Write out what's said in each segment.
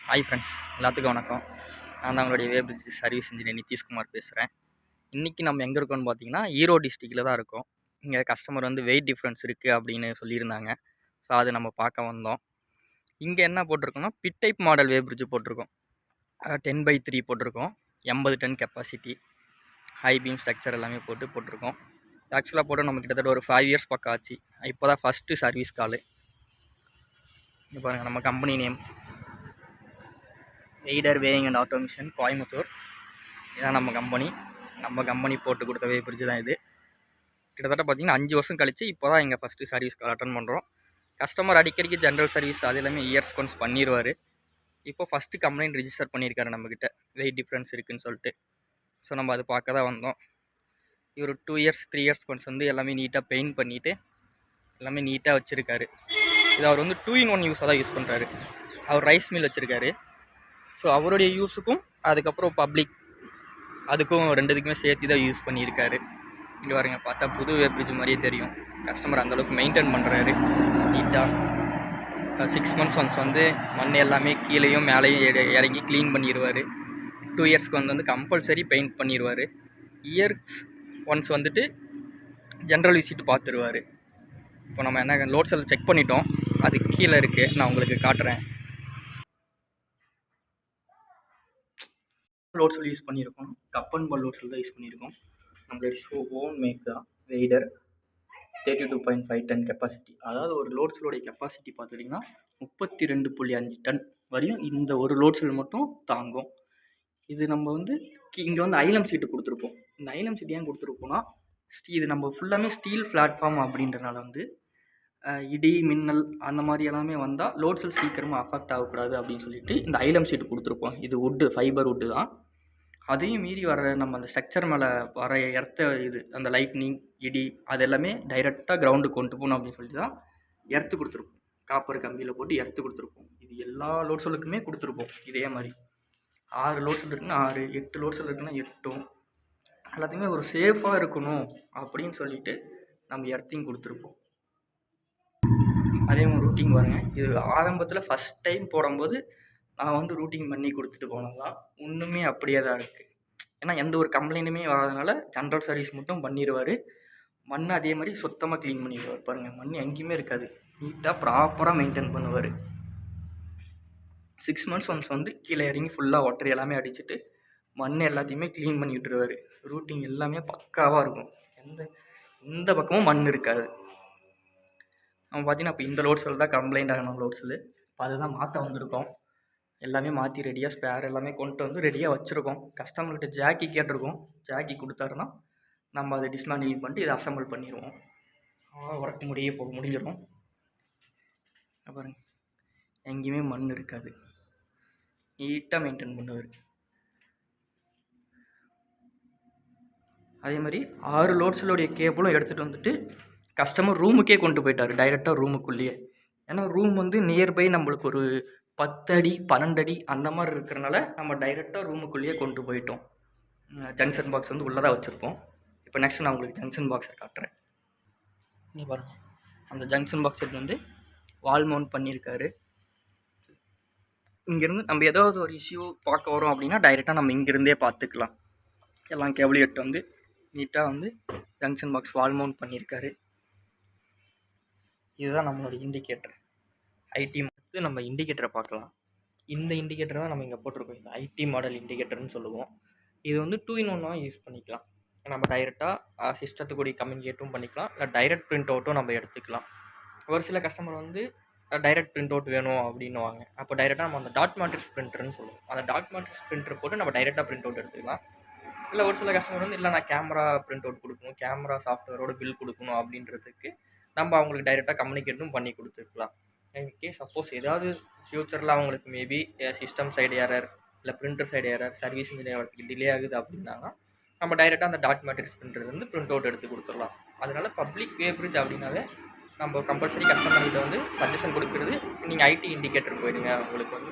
Hi friends, எல்லாத்துக்கும் வணக்கம். நான் தான் உங்களுடைய வேபிரிட்ஜ் சர்வீஸ் இன்ஜினியர் நிதிஷ்குமார் பேசுகிறேன். இன்றைக்கி நம்ம எங்கே இருக்கோம்னு பார்த்தீங்கன்னா, ஈரோடு டிஸ்ட்ரிக்டில் தான் இருக்கோம். இங்கே கஸ்டமர் வந்து வெயிட் டிஃப்ரென்ஸ் இருக்குது அப்படின்னு சொல்லியிருந்தாங்க. ஸோ அது நம்ம பார்க்க வந்தோம். இங்கே என்ன போட்டிருக்கோம்னா, பிட் டைப் மாடல் வேபிரிட்ஜ் போட்டிருக்கோம். 10/3 போட்டிருக்கோம். 80 ton capacity, high beam structure எல்லாமே போட்டிருக்கோம். ஆக்சுவலாக போட்டு நம்ம கிட்டத்தட்ட ஒரு 5 இயர்ஸ் பக்கம் ஆச்சு. இப்போ தான் ஃபஸ்ட்டு சர்வீஸ் காலு. இங்கே பாருங்கள், நம்ம company name either weighing and automation Coimbatore. இதான் நம்ம கம்பெனி போட்டு கொடுத்த வேபிரிட்ஜ் தான் இது. கிட்டத்தட்ட பார்த்திங்கன்னா 5 வருஷம் கழிச்சு இப்போ தான் இங்கே ஃபஸ்ட்டு சர்வீஸ் கால் அட்டன் பண்ணுறோம். கஸ்டமர் அடிக்கடிக்கு ஜென்ரல் சர்வீஸ் அது எல்லாமே இயர்ஸ் கொன்ஸ் பண்ணிடுவார். இப்போ ஃபஸ்ட்டு கம்ப்ளைண்ட் ரிஜிஸ்டர் பண்ணியிருக்காரு நம்மக்கிட்ட, வெயிட் டிஃப்ரென்ஸ் இருக்குதுன்னு சொல்லிட்டு. ஸோ நம்ம அது பார்க்க தான் வந்தோம். இவர் 2 இயர்ஸ் 3 இயர்ஸ் கொன்ஸ் வந்து எல்லாமே நீட்டாக பெயிண்ட் பண்ணிவிட்டு எல்லாமே நீட்டாக வச்சுருக்காரு. இது அவர் வந்து 2-in-1 யூஸாக தான் யூஸ் பண்ணுறாரு. அவர் ரைஸ் மில் வச்சுருக்காரு. ஸோ அவருடைய யூஸுக்கும் அதுக்கப்புறம் பப்ளிக் அதுக்கும் ரெண்டுத்துக்குமே சேர்த்து தான் யூஸ் பண்ணியிருக்காரு. இங்கே பாருங்க, பார்த்தா புது வேபிரிட்ஜ் மாதிரியே தெரியும். கஸ்டமர் அந்தளவுக்கு மெயின்டைன் பண்ணுறாரு நீட்டாக. 6 months ஒன்ஸ் வந்து மண் எல்லாமே கீழேயும் மேலேயும் இறங்கி க்ளீன் பண்ணிடுவார். 2 இயர்ஸ்க்கு வந்து கம்பல்சரி பெயிண்ட் பண்ணிடுவார். இயர்ஸ் ஒன்ஸ் வந்துட்டு ஜென்ரல் விசிட் பார்த்துருவார். இப்போ நம்ம என்ன லோட் செல் செக் பண்ணிட்டோம், அது கீழே இருக்குது, நான் உங்களுக்கு காட்டுறேன். லோட் செல் யூஸ் பண்ணியிருக்கோம், கப் அண்ட் பால் லோட் செல் தான் யூஸ் பண்ணியிருக்கோம். நம்மளுடைய ஓன் மேக் தான் வெய்டர் 32.5 டன் கெப்பாசிட்டி. அதாவது ஒரு லோட் செல்லோடைய கெப்பாசிட்டி பார்த்துட்டிங்கன்னா 32.5 டன் வரையும் இந்த ஒரு லோட் செல் மட்டும் தாங்கும். இது நம்ம வந்து இங்கே வந்து ஐலம் சீட்டு கொடுத்துருப்போம். இந்த ஐலம் சீட் ஏன் கொடுத்துருப்போம்னா, இது நம்ம ஃபுல்லாமே ஸ்டீல் பிளாட்ஃபார்ம் அப்படின்றனால வந்து இடி மின்னல் அந்த மாதிரி எல்லாமே வந்தால் லோட் செல் சீக்கிரமாக அஃபெக்ட் ஆகக்கூடாது அப்படின்னு சொல்லிட்டு இந்த ஐலம் சீட்டு கொடுத்துருப்போம். இது வுட்டு, ஃபைபர் வுட்டு தான். அதையும் மீறி வர நம்ம அந்த ஸ்ட்ரக்சர் மேலே வர எர்த்த இது அந்த லைட்னிங் இடி அது எல்லாமே டைரெக்டாக கிரவுண்டுக்கு கொண்டு போகணும் அப்படின்னு சொல்லிட்டு தான் எர்த்து கொடுத்துருப்போம். காப்பர் கம்பியில் போட்டு எர்த்து கொடுத்துருப்போம். இது எல்லா லோட் செல்லுக்குமே கொடுத்துருப்போம். இதே மாதிரி 6 லோட் செல் இருக்குன்னா 6, 8 லோட் செல் இருக்குன்னா 8ம் எல்லாத்தையுமே ஒரு சேஃபாக இருக்கணும் அப்படின்னு சொல்லிட்டு நம்ம எர்த்திங் கொடுத்துருப்போம். அதே மாதிரி ரூட்டிங் பாருங்கள், இது ஆரம்பத்தில் ஃபஸ்ட் டைம் போடும்போது நான் வந்து ரூட்டிங் பண்ணி கொடுத்துட்டு போனது தான். ஒன்றுமே அப்படியே தான் இருக்குது. ஏன்னா எந்த ஒரு கம்ப்ளைண்ட்டுமே வராதனால ஜென்ரல் சர்வீஸ் மட்டும் பண்ணிடுவார். மண் அதே மாதிரி சுத்தமாக க்ளீன் பண்ணிடுவார். பாருங்கள், மண் எங்கேயுமே இருக்காது. நீட்டாக ப்ராப்பராக மெயின்டைன் பண்ணுவார். 6 months ஒன்ஸ் வந்து கீழே இறங்கி ஃபுல்லாக ஒட்டர் எல்லாமே அடிச்சுட்டு மண் எல்லாத்தையுமே க்ளீன் பண்ணி விட்டுருவார். ரூட்டிங் எல்லாமே பக்காவாக இருக்கும். எந்த பக்கமும் மண் இருக்காது. நம்ம பார்த்தீங்கன்னா இப்போ இந்த லோட் செல் தான் கம்ப்ளைண்ட் ஆகணும் லோட் செல்லு. இப்போ அதுதான் மாற்ற வந்திருக்கோம். எல்லாமே மாற்றி ரெடியாக ஸ்பேர் எல்லாமே கொண்டு வந்து ரெடியாக வச்சுருக்கோம். கஸ்டமர்கிட்ட ஜாக்கி கேட்டிருக்கோம். ஜாக்கி கொடுத்தாருன்னா நம்ம அதை டிஸ்மேண்டில் பண்ணிட்டு இதை அசம்பிள் பண்ணிடுவோம். ஒர்க் முடிஞ்சிடும். பாருங்க, எங்கேயுமே மண் இருக்காது. நீட்டாக மெயின்டைன் பண்ணுவார். அதே மாதிரி 6 லோட் செல்லுடைய கேபிளும் எடுத்துகிட்டு வந்துட்டு கஸ்டமர் ரூமுக்கே கொண்டு போயிட்டார், டைரெக்டாக ரூமுக்குள்ளேயே. ஏன்னா ரூம் வந்து நியர்பை நம்மளுக்கு ஒரு 10 அடி 12 அடி அந்த மாதிரி இருக்கிறனால நம்ம டைரெக்டாக ரூமுக்குள்ளேயே கொண்டு போயிட்டோம். ஜங்ஷன் பாக்ஸ் வந்து உள்ளே தான் வச்சுருப்போம். இப்போ நெக்ஸ்ட் நான் உங்களுக்கு ஜங்ஷன் பாக்ஸை காட்டுறேன். நீ பாருங்கள், அந்த ஜங்ஷன் பாக்ஸ் எடுத்து வந்து வால் மவுண்ட் பண்ணியிருக்காரு. இங்கேருந்து நம்ம ஏதாவது ஒரு இஷ்யூ பார்க்க வரோம் அப்படின்னா டைரெக்டாக நம்ம இங்கேருந்தே பார்த்துக்கலாம். எல்லாம் கேபிள் எடுத்து வந்து நீட்டாக வந்து ஜங்ஷன் பாக்ஸ் வால் மவுண்ட் பண்ணியிருக்காரு. இதுதான் நம்மளோட இண்டிகேட்டர். ஐடி வந்து நம்ம இண்டிகேட்டரை பார்க்கலாம். இந்த இண்டிகேட்டர் தான் நம்ம இங்கே போட்டிருக்கோம். இந்த ஐடி மாடல் இண்டிகேட்டர்னு சொல்லுவோம். இது வந்து 2-in-1 யூஸ் பண்ணிக்கலாம். நம்ம டைரெக்டாக சிஸ்டத்துக்குடி கம்யூனிகேட்டும் பண்ணிக்கலாம், இல்லை டைரெக்ட் பிரிண்ட் அவுட்டும் நம்ம எடுத்துக்கலாம். ஒரு சில கஸ்டமர் வந்து டைரெக்ட் பிரிண்ட் அவுட் வேணும் அப்படின்னுவாங்க. அப்போ டைரெக்டாக நம்ம அந்த டாட் மேட்ரிக்ஸ் பிரிண்டர்னு சொல்லுவோம். அந்த டாட் மேட்ரிக்ஸ் பிரிண்டர் போட்டு நம்ம டைரெக்டாக பிரிண்ட் அவுட் எடுத்துக்கலாம். இல்லை ஒரு சில கஸ்டமர் வந்து இல்லை நான் கேமரா பிரிண்ட் அவுட் கொடுக்கணும், கேமரா சாஃப்ட்வேரோட பில் கொடுக்கணும் அப்படின்றதுக்கு நம்ம அவங்களுக்கு டைரெக்டாக கம்யூனிகேட்டும் பண்ணி கொடுத்துருக்கலாம். இன்கேஸ் சப்போஸ் ஏதாவது ஃப்யூச்சரில் அவங்களுக்கு மேபி சிஸ்டம் சைடு எரர் இல்லை பிரிண்டர் சைடு எரர் சர்வீஸ் இன்ஜினியருக்கு டிலே ஆகுது அப்படின்னாங்கன்னா நம்ம டைரெக்டாக அந்த டாட் மேட்ரிக்ஸ் பிரிண்டர் வந்து பிரிண்ட் அவுட் எடுத்து கொடுத்துடலாம். அதனால பப்ளிக் வேபிரிட்ஜ் அப்படின்னாவே நம்ம கம்பல்சரி கஸ்டமர்கிட்ட வந்து சஜஷன் கொடுக்குறது, நீங்கள் ஐடி இண்டிகேட்டர் போயிடுங்க, உங்களுக்கு வந்து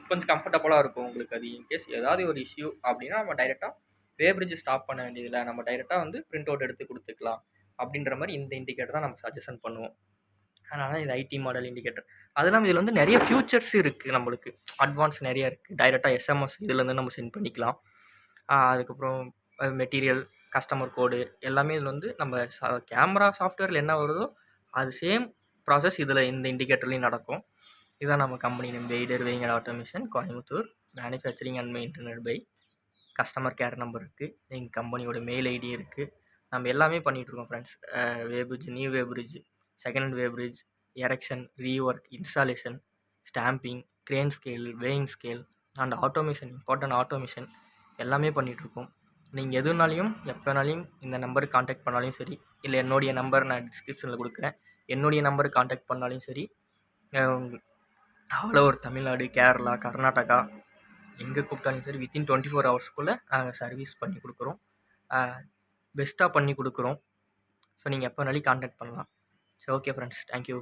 கொஞ்சம் கம்ஃபர்டபுளாக இருக்கும் உங்களுக்கு. அது இன்கேஸ் ஏதாவது ஒரு இஷ்யூ அப்படின்னா நம்ம டைரெக்டாக வேபிரிட்ஜ் ஸ்டாப் பண்ண வேண்டியதில்லை, நம்ம டைரெக்டாக வந்து பிரிண்ட் அவுட் எடுத்து கொடுத்துக்கலாம் அப்படின்ற மாதிரி இந்த இண்டிகேட்டர் தான் நம்ம சஜஷன் பண்ணுவோம். அதனால் இது ஐடி மாடல் இண்டிகேட்டர். அது இல்லாமல் இதில் வந்து நிறைய ஃபியூச்சர்ஸ் இருக்குது நம்மளுக்கு. அட்வான்ஸ் நிறையா இருக்குது. டைரெக்டாக எஸ்எம்எஸ் இதுலேருந்து நம்ம சென்ட் பண்ணிக்கலாம். அதுக்கப்புறம் மெட்டீரியல், கஸ்டமர் கோடு எல்லாமே இதில் வந்து நம்ம கேமரா சாஃப்ட்வேரில் என்ன வருதோ அது சேம் ப்ராசஸ் இதில் இந்த இண்டிகேட்டர்லேயும் நடக்கும். இதுதான் நம்ம company name weighter weighing and automation Coimbatore. Manufacturing and maintained by. Customer care number இருக்குது. எங்கள் கம்பெனியோட மெயில் ஐடி இருக்குது. நம்ம எல்லாமே பண்ணிகிட்ருக்கோம் friends. Weighbridge, new weighbridge, second hand weighbridge, erection, rework, installation, stamping, crane scale, weighing scale and automation, important automation எல்லாமே பண்ணிகிட்ருக்கோம். நீங்கள் எதுனாலையும் எப்போனாலையும் இந்த நம்பருக்கு காண்டாக்ட் பண்ணாலும் சரி, இல்லை என்னுடைய நம்பர் நான் டிஸ்கிரிப்ஷனில் கொடுக்குறேன். என்னுடைய நம்பருக்கு காண்டாக்ட் பண்ணாலும் சரி, ஆல் ஓவர் தமிழ்நாடு, கேரளா, கர்நாடகா எங்கே கூப்பிட்டாலும் சரி வித்தின் 24 ஹவர்ஸ்க்குள்ளே நாங்கள் சர்வீஸ் பண்ணி கொடுக்குறோம். பெஸ்ட்டாக பண்ணி கொடுக்குறோம். ஸோ நீங்கள் எப்போ வேணாலும் காண்டாக்ட் பண்ணலாம். So okay friends, thank you.